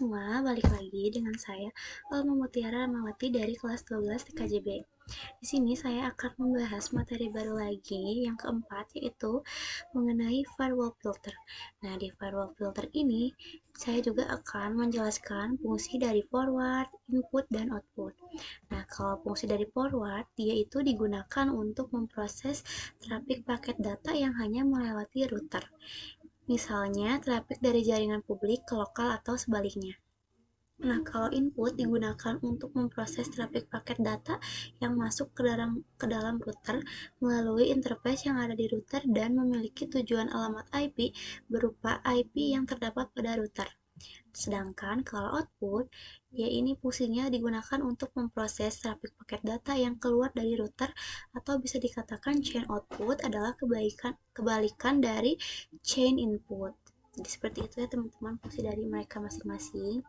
semua, balik lagi dengan saya, Alma Mutiara Rahmawati dari kelas 12 TKJB. Di sini saya akan membahas materi baru lagi yang keempat, yaitu mengenai firewall filter. Nah, di firewall filter ini, saya juga akan menjelaskan fungsi dari forward, input, dan output. Nah, kalau fungsi dari forward, dia itu digunakan untuk memproses trafik paket data yang hanya melewati router. Misalnya, trafik dari jaringan publik ke lokal atau sebaliknya. Nah, kalau input digunakan untuk memproses trafik paket data yang masuk ke dalam router melalui interface yang ada di router dan memiliki tujuan alamat IP berupa IP yang terdapat pada router. Sedangkan kalau output, ya ini fungsinya digunakan untuk memproses trafik paket data yang keluar dari router, atau bisa dikatakan chain output adalah kebalikan dari chain input. Jadi seperti itu ya teman-teman, fungsi dari mereka masing-masing.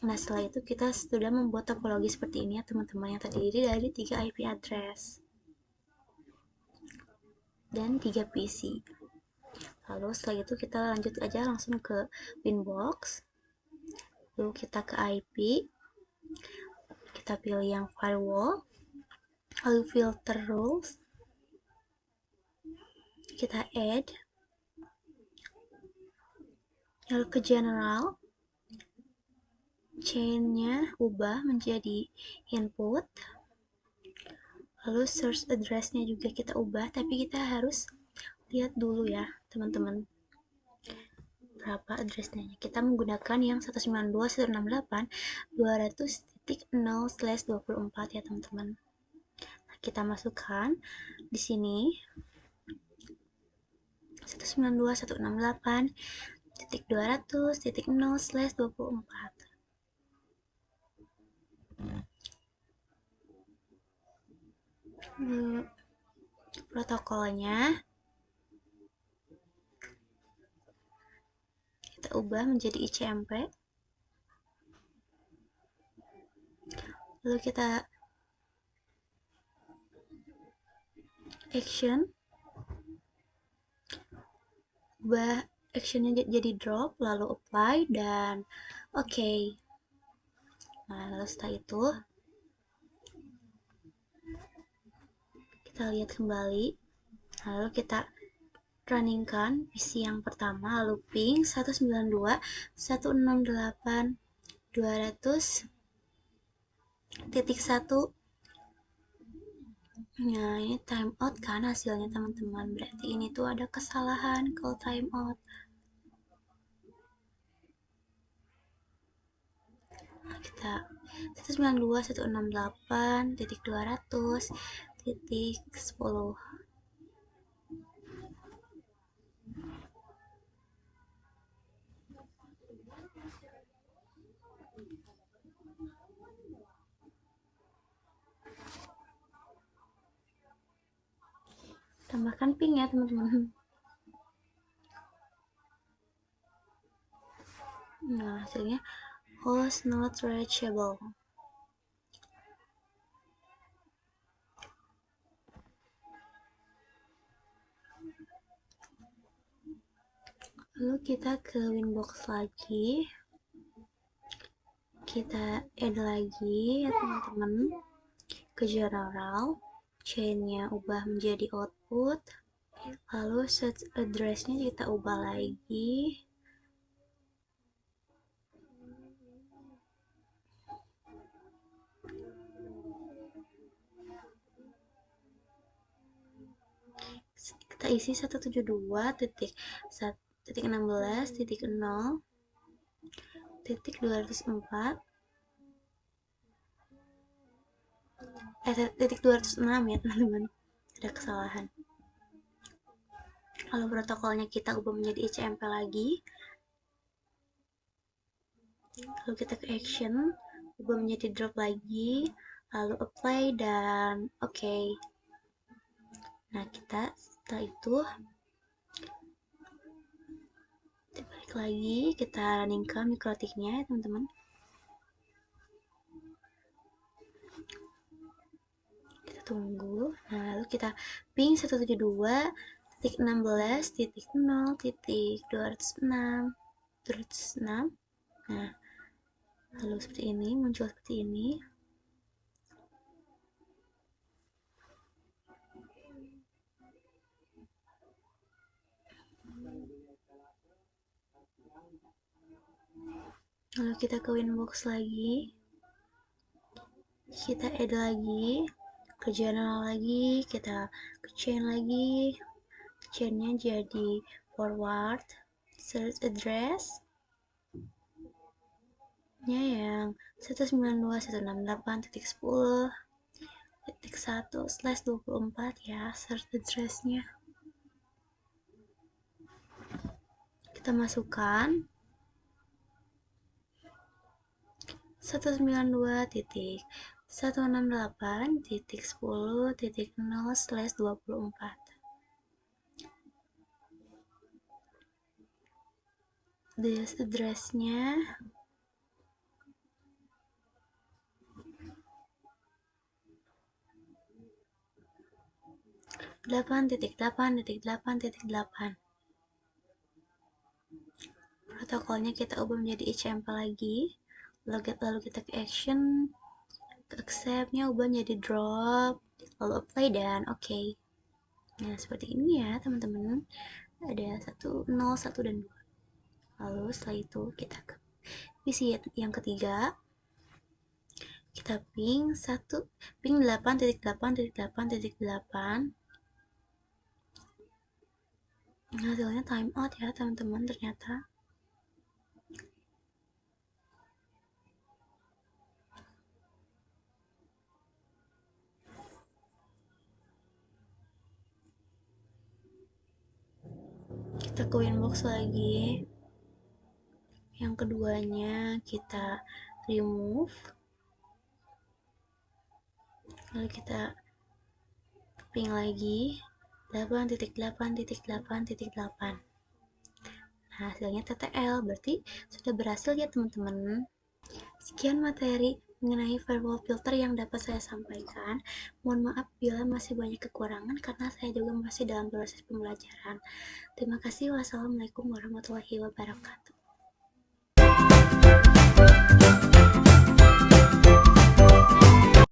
Nah, setelah itu kita sudah membuat topologi seperti ini ya teman-teman, yang terdiri dari 3 IP address dan 3 PC. Lalu setelah itu kita lanjut aja langsung ke Winbox. Lalu kita ke IP, kita pilih yang firewall, lalu filter rules, kita add, lalu ke general, chainnya ubah menjadi input, lalu source addressnya juga kita ubah, tapi kita harus lihat dulu ya teman-teman berapa addressnya. Kita menggunakan yang 192.168.200.0/24 ya teman-teman. Nah, kita masukkan di sini 192.168.200.0/24. Protokolnya kita ubah menjadi ICMP. Lalu kita action, ubah actionnya jadi drop, lalu apply, dan oke. Nah, lalu setelah itu kita lihat kembali, lalu kita runningkan PC yang pertama, lalu ping 192.168.200.1. Nah, ini timeout kan hasilnya teman-teman, berarti ini tuh ada kesalahan kalau timeout. Nah, kita 192.168.200.10. Tambahkan ping ya teman-teman. Nah, hasilnya host not reachable. Lalu kita ke Winbox lagi, kita add lagi ya teman-teman, ke general, chainnya ubah menjadi output, lalu set addressnya kita ubah lagi, kita isi 172.1.16.0.204 206 ya teman-teman, ada kesalahan. Lalu protokolnya kita ubah menjadi ICMP lagi, lalu kita ke action, ubah menjadi drop lagi, lalu apply, dan oke. Nah, kita setelah itu kita balik lagi, kita runningkan mikrotiknya ya teman-teman. Kita tunggu. Nah, lalu kita ping 172.16.0.206. Nah, lalu seperti ini, muncul seperti ini. Lalu kita ke Winbox lagi, kita add lagi, ke journal lagi, kita ke chain lagi, chainnya jadi forward, search address nya yang 192.168.10.1/24 ya, search address-nya. Kita masukkan 192.168.10.0/24. This address-nya (8.8.8.8). Protokolnya kita ubah menjadi HTML lagi. Lalu kita ke action, ke accept-nya ubah menjadi drop, lalu apply dan oke. Nah, seperti ini ya teman-teman. Ada 1, 0, 1, dan 2. Lalu setelah itu kita ke visi yang ketiga. Kita ping 8.8.8.8. Hasilnya timeout ya teman-teman ternyata. Kita ke Winbox lagi. Yang keduanya kita remove. Lalu kita ping lagi 8.8.8.8. Nah, hasilnya TTL, berarti sudah berhasil ya teman-teman. Sekian materi mengenai firewall filter yang dapat saya sampaikan. Mohon maaf bila masih banyak kekurangan karena saya juga masih dalam proses pembelajaran. Terima kasih. Wassalamualaikum warahmatullahi wabarakatuh.